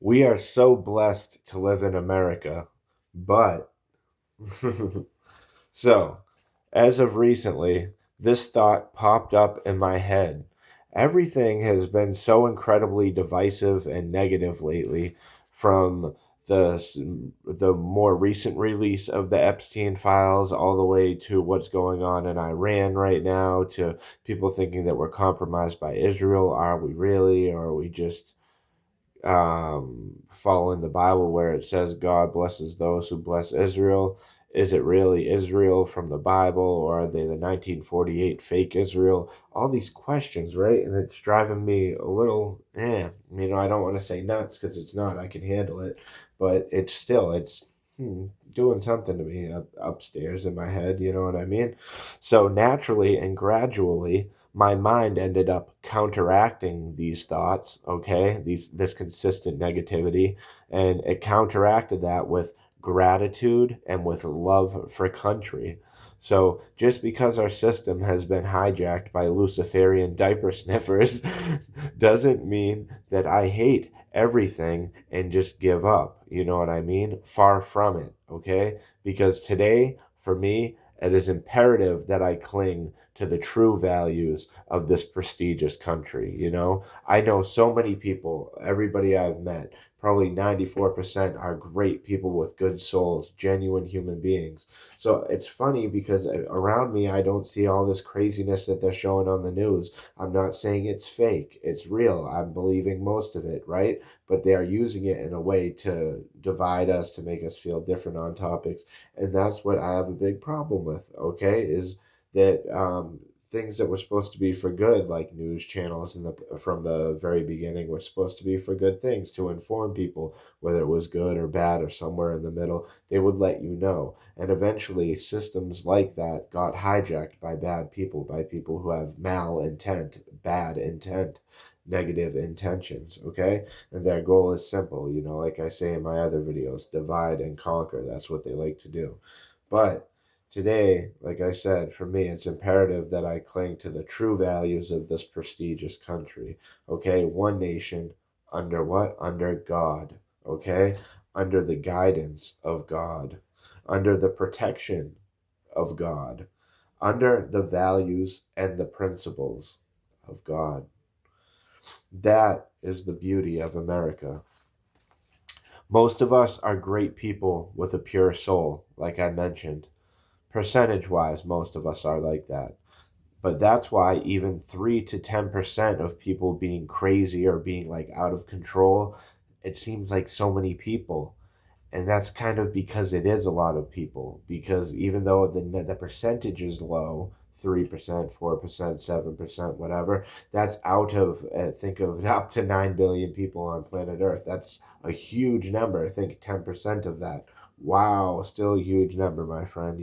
We are so blessed to live in America, but so as of recently, this thought popped up in my head. Everything has been so incredibly divisive and negative lately, from the more recent release of the Epstein files all the way to what's going on in Iran right now, to people thinking that we're compromised by Israel. Are we really, or are we just following the Bible where it says God blesses those who bless Israel? Is it really Israel from the Bible, or are they the 1948 fake Israel? All these questions, right? And it's driving me a little, I don't want to say nuts because it's not. I can handle it, but it's doing something to me upstairs in my head. You know what I mean? So naturally and gradually, my mind ended up counteracting these thoughts, okay, this consistent negativity, and it counteracted that with gratitude and with love for country. So just because our system has been hijacked by Luciferian diaper sniffers doesn't mean that I hate everything and just give up. You know what I mean? Far from it, okay? Because today, for me, it is imperative that I cling to the true values of this prestigious country. I know so many people, everybody I've met, probably 94% are great people with good souls, genuine human beings. So it's funny because around me, I don't see all this craziness that they're showing on the news. I'm not saying it's fake, it's real. I'm believing most of it, right? But they are using it in a way to divide us, to make us feel different on topics. And that's what I have a big problem with, okay? Is that things that were supposed to be for good, like news channels from the very beginning, were supposed to be for good things, to inform people whether it was good or bad or somewhere in the middle. They would let you know. And eventually, systems like that got hijacked by people who have malintent, bad intent, negative intentions, okay? And their goal is simple, like I say in my other videos, divide and conquer. That's what they like to do. But today, like I said, for me, it's imperative that I cling to the true values of this prestigious country. Okay, one nation under what? Under God. Okay, under the guidance of God, under the protection of God, under the values and the principles of God. That is the beauty of America. Most of us are great people with a pure soul, like I mentioned. Percentage wise, most of us are like that. But that's why even 3 to 10% of people being crazy or being like out of control, it seems like so many people. And that's kind of because it is a lot of people. Because even though the percentage is low, 3%, 4%, 7%, whatever, that's out of, think of up to 9 billion people on planet Earth. That's a huge number. Think 10% of that. Wow, still a huge number, my friend,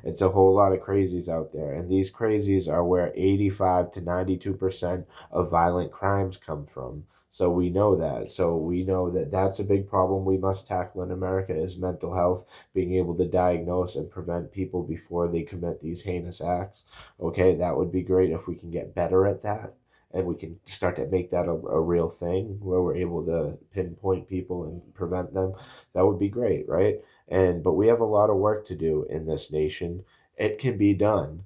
It's a whole lot of crazies out there. And these crazies are where 85 to 92% of violent crimes come from. So we know that. So we know that that's a big problem we must tackle in America is mental health, being able to diagnose and prevent people before they commit these heinous acts. Okay, that would be great if we can get better at that and we can start to make that a real thing where we're able to pinpoint people and prevent them. That would be great, right? But we have a lot of work to do in this nation. It can be done.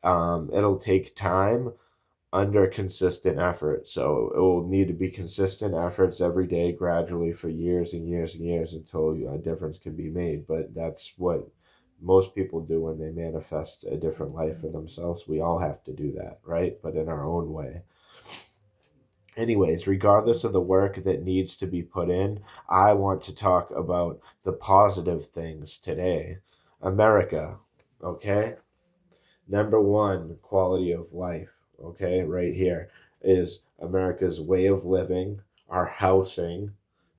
It'll take time under consistent effort. So it will need to be consistent efforts every day, gradually for years and years and years until a difference can be made. But that's what most people do when they manifest a different life for themselves. We all have to do that, right? But in our own way. Anyways, regardless of the work that needs to be put in, I want to talk about the positive things today. America, okay? Number one, quality of life, okay, right here is America's way of living, our housing,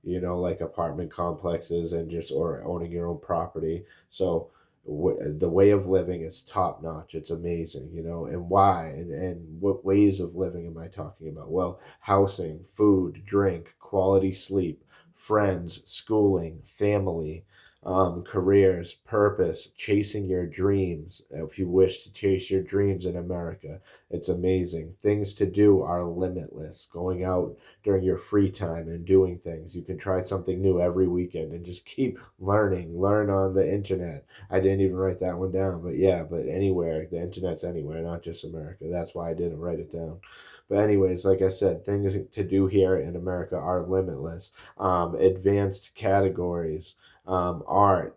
like apartment complexes and just or owning your own property. So the way of living is top notch. It's amazing, and why and what ways of living am I talking about? Well, housing, food, drink, quality sleep, friends, schooling, family, careers, purpose, chasing your dreams. If you wish to chase your dreams in America, it's amazing. Things to do are limitless. Going out during your free time and doing things. You can try something new every weekend and just keep learning. Learn on the internet. I didn't even write that one down, but yeah, but anywhere. The internet's anywhere, not just America. That's why I didn't write it down. But anyways, like I said, things to do here in America are limitless. Advanced categories, art,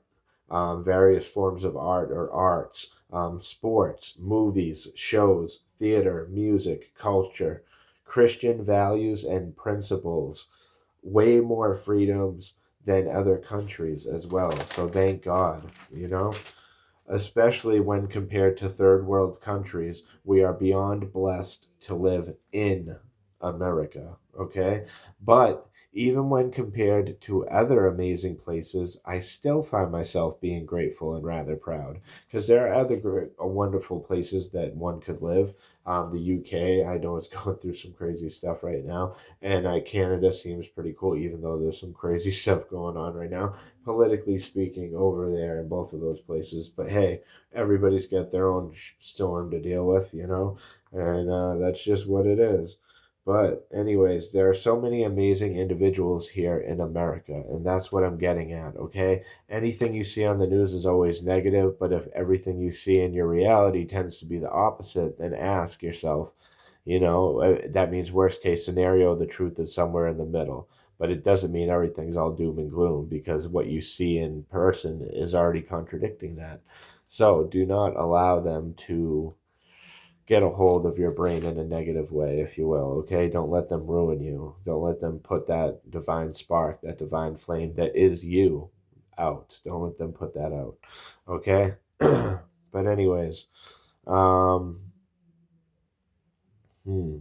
various forms of art or arts, sports, movies, shows, theater, music, culture, Christian values and principles, way more freedoms than other countries as well. So thank God, you know? Especially when compared to third world countries, we are beyond blessed to live in America, okay? But even when compared to other amazing places, I still find myself being grateful and rather proud because there are other wonderful places that one could live. The UK, I know it's going through some crazy stuff right now, and Canada seems pretty cool, even though there's some crazy stuff going on right now politically speaking, over there in both of those places. But hey, everybody's got their own storm to deal with, you know, and that's just what it is. But, anyways, there are so many amazing individuals here in America, and that's what I'm getting at, okay? Anything you see on the news is always negative, but if everything you see in your reality tends to be the opposite, then ask yourself, that means worst case scenario, the truth is somewhere in the middle. But it doesn't mean everything's all doom and gloom because what you see in person is already contradicting that. So do not allow them to get a hold of your brain in a negative way, if you will, okay? Don't let them ruin you. Don't let them put that divine spark, that divine flame that is you out. Don't let them put that out, okay? But, anyways, um, hmm.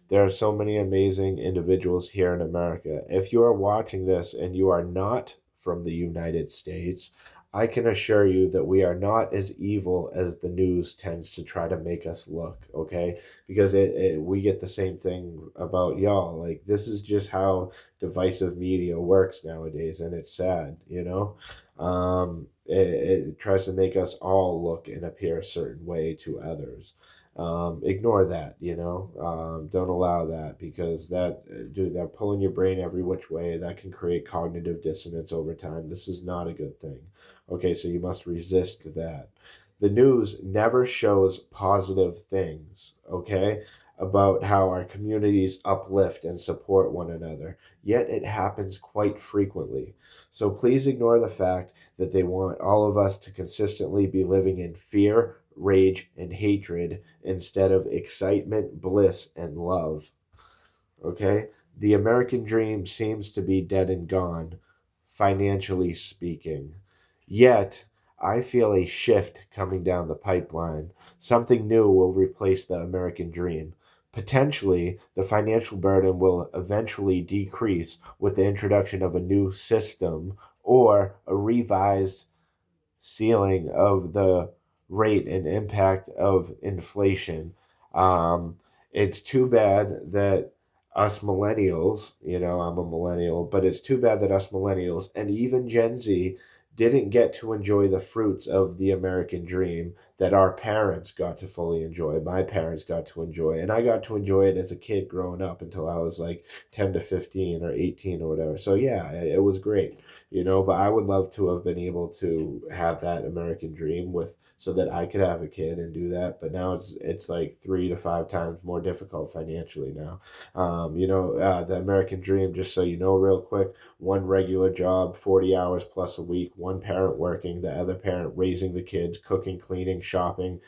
There are so many amazing individuals here in America. If you are watching this and you are not from the United States, I can assure you that we are not as evil as the news tends to try to make us look, okay? Because we get the same thing about y'all. Like, this is just how divisive media works nowadays, and it's sad, you know? It tries to make us all look and appear a certain way to others. Ignore that, don't allow that because dude, they're pulling your brain every which way. That can create cognitive dissonance over time. This is not a good thing. Okay, so you must resist that. The news never shows positive things, okay, about how our communities uplift and support one another, yet it happens quite frequently. So please ignore the fact that they want all of us to consistently be living in fear, rage, and hatred instead of excitement, bliss, and love. Okay? The American dream seems to be dead and gone, financially speaking. Yet, I feel a shift coming down the pipeline. Something new will replace the American dream. Potentially, the financial burden will eventually decrease with the introduction of a new system or a revised ceiling of the rate and impact of inflation. Um, it's too bad that us millennials, I'm a millennial, but it's too bad that us millennials and even Gen Z didn't get to enjoy the fruits of the American dream that our parents got to fully enjoy. My parents got to enjoy, and I got to enjoy it as a kid growing up until I was like 10 to 15 or 18 or whatever. So, yeah, it was great, but I would love to have been able to have that American dream with so that I could have a kid and do that. But now it's like 3 to 5 times more difficult financially now. The American dream, just so you know, real quick, one regular job, 40 hours plus a week, one parent working, the other parent raising the kids, cooking, cleaning, shopping,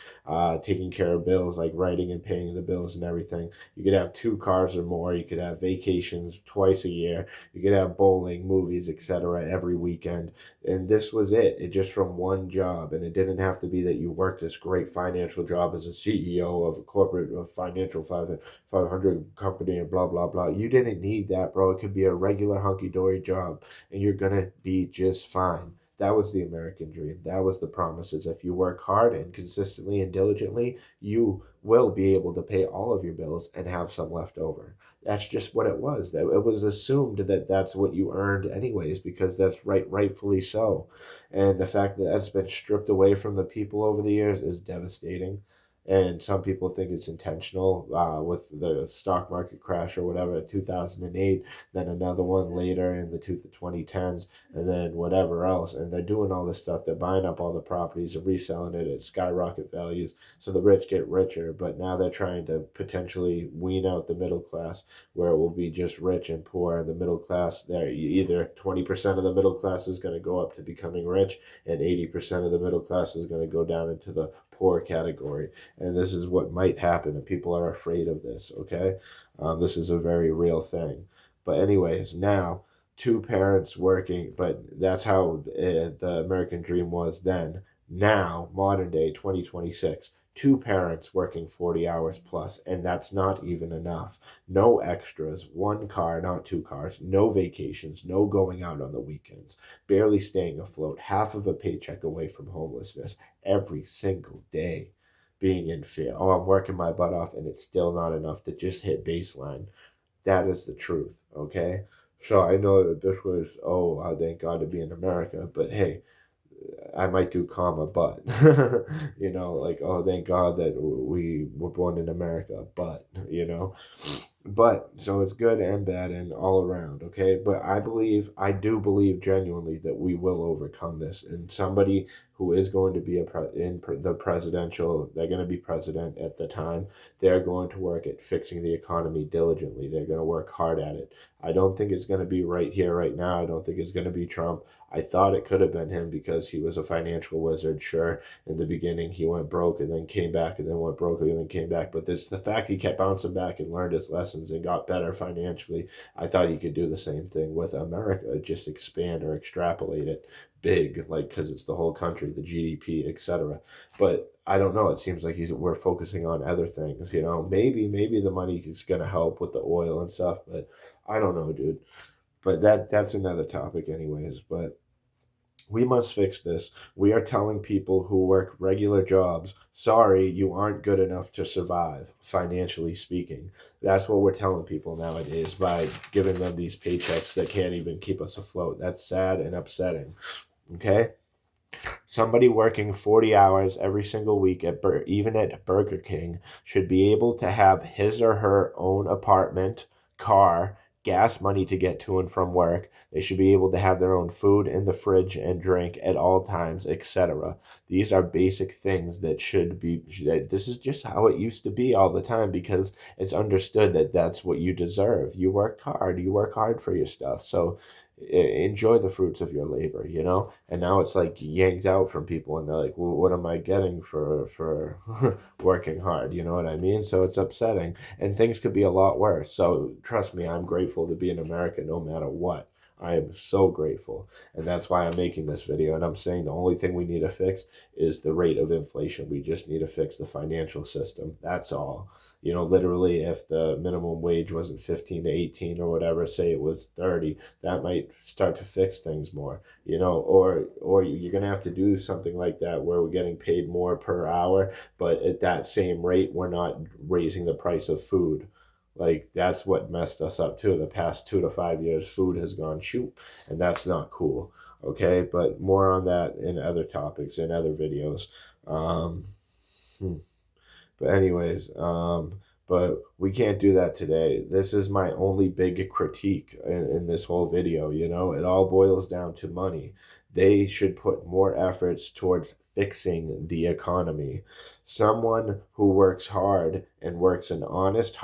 taking care of bills, like writing and paying the bills and everything. You could have 2 cars or more. You could have vacations twice a year. You could have bowling, movies, etc. every weekend. And this was it. It just from one job. And it didn't have to be that you worked this great financial job as a CEO of a corporate of financial 500 company and blah, blah, blah. You didn't need that, bro. It could be a regular hunky-dory job and you're going to be just fine. That was the American dream. That was the promises. If you work hard and consistently and diligently, you will be able to pay all of your bills and have some left over. That's just what it was. That it was assumed that that's what you earned anyways, because that's rightfully so. And the fact that that's been stripped away from the people over the years is devastating. And some people think it's intentional with the stock market crash or whatever in 2008, then another one later in the 2010s, and then whatever else. And they're doing all this stuff. They're buying up all the properties and reselling it at skyrocket values. So the rich get richer, but now they're trying to potentially wean out the middle class, where it will be just rich and poor. And the middle class, there either 20% of the middle class is going to go up to becoming rich, and 80% of the middle class is going to go down into the poor category. And this is what might happen, and people are afraid of this. Okay, this is a very real thing. But anyways, now two parents working, but that's how the American dream was then. Now, modern day 2026, two parents working 40 hours plus, and that's not even enough. No extras, one car, not two cars, no vacations, no going out on the weekends, barely staying afloat, half of a paycheck away from homelessness every single day, being in fear. Oh, I'm working my butt off, and it's still not enough to just hit baseline. That is the truth, okay? So I know that this was, oh, thank God to be in America, but hey, I might do comma, but like, oh, thank God that we were born in America, but so it's good and bad and all around, okay? But I do believe genuinely that we will overcome this, and somebody who is going to be the presidential, they're going to be president at the time. They're going to work at fixing the economy diligently. They're going to work hard at it. I don't think it's going to be right here, right now. I don't think it's going to be Trump. I thought it could have been him because he was a financial wizard. Sure, in the beginning he went broke and then came back and then went broke and then came back. But this the fact he kept bouncing back and learned his lessons and got better financially. I thought he could do the same thing with America, just expand or extrapolate it big, like because it's the whole country, the GDP, etc. But I don't know. It seems like we're focusing on other things. Maybe the money is gonna help with the oil and stuff, but I don't know, dude. But that's another topic, anyways. But we must fix this. We are telling people who work regular jobs, sorry, you aren't good enough to survive, financially speaking. That's what we're telling people nowadays by giving them these paychecks that can't even keep us afloat. That's sad and upsetting. Okay? Somebody working 40 hours every single week even at Burger King should be able to have his or her own apartment, car, gas money to get to and from work. They should be able to have their own food in the fridge and drink at all times, etc. These are basic things that should be. This is just how it used to be all the time because it's understood that that's what you deserve. You worked hard. You work hard for your stuff. So enjoy the fruits of your labor. And now it's like yanked out from people, and they're like, well, what am I getting for working hard? You know what I mean? So it's upsetting, and things could be a lot worse. So trust me, I'm grateful to be in America no matter what. I am so grateful, and that's why I'm making this video, and I'm saying the only thing we need to fix is the rate of inflation. We just need to fix the financial system. That's all. Literally, if the minimum wage wasn't 15 to 18 or whatever, say it was 30, that might start to fix things more. Or you're gonna have to do something like that where we're getting paid more per hour, but at that same rate, we're not raising the price of food. Like that's what messed us up too. The past 2 to 5 years, food has gone shoot, and that's not cool. Okay, but more on that in other topics in other videos. Um, hmm. But anyways, but we can't do that today. This is my only big critique in this whole video. It all boils down to money. They should put more efforts towards fixing the economy. Someone who works hard and works an honest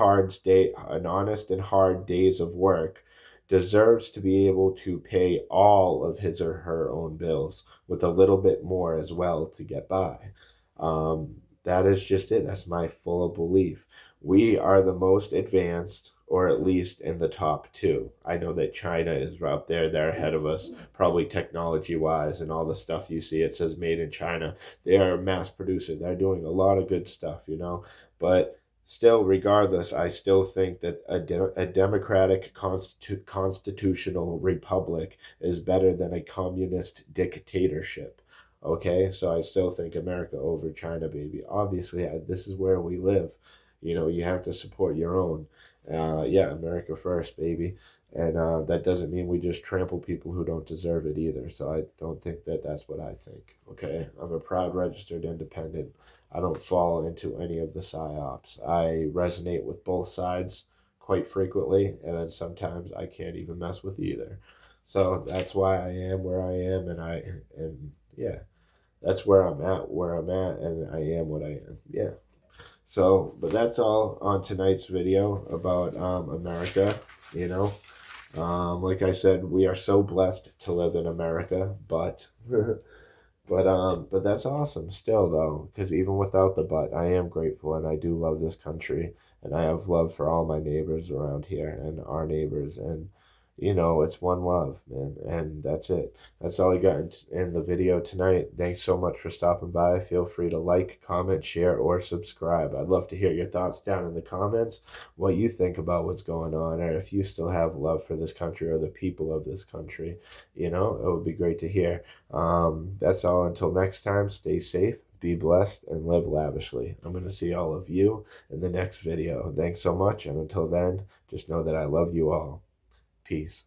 and hard days of work deserves to be able to pay all of his or her own bills with a little bit more as well to get by. That is just it. That's my full belief. We are the most advanced, or at least in the top two. I know that China is up there. They're ahead of us, probably technology-wise, and all the stuff you see. It says made in China. They are a mass producer. They're doing a lot of good stuff. But Still, regardless, I still think that a democratic constitutional republic is better than a communist dictatorship. Okay, so I still think America over China, baby. Obviously, this is where we live. You know, you have to support your own. Yeah, America first, baby. And that doesn't mean we just trample people who don't deserve it either. So I don't think that that's what I think. Okay, I'm a proud registered independent. I don't fall into any of the psyops. I resonate with both sides quite frequently, and then sometimes I can't even mess with either. So that's why I am where I am, and yeah, that's where I'm at, and I am what I am. Yeah. So, but that's all on tonight's video about America. You know, like I said, we are so blessed to live in America, but but that's awesome still though, because even without the but, I am grateful and I do love this country, and I have love for all my neighbors around here and our neighbors, and you know, it's one love, man, and that's it. That's all I got in the video tonight. Thanks so much for stopping by. Feel free to like, comment, share, or subscribe. I'd love to hear your thoughts down in the comments, what you think about what's going on, or if you still have love for this country or the people of this country. You know, it would be great to hear. That's all. Until next time, stay safe, be blessed, and live lavishly. I'm going to see all of you in the next video. Thanks so much. And until then, just know that I love you all. Peace.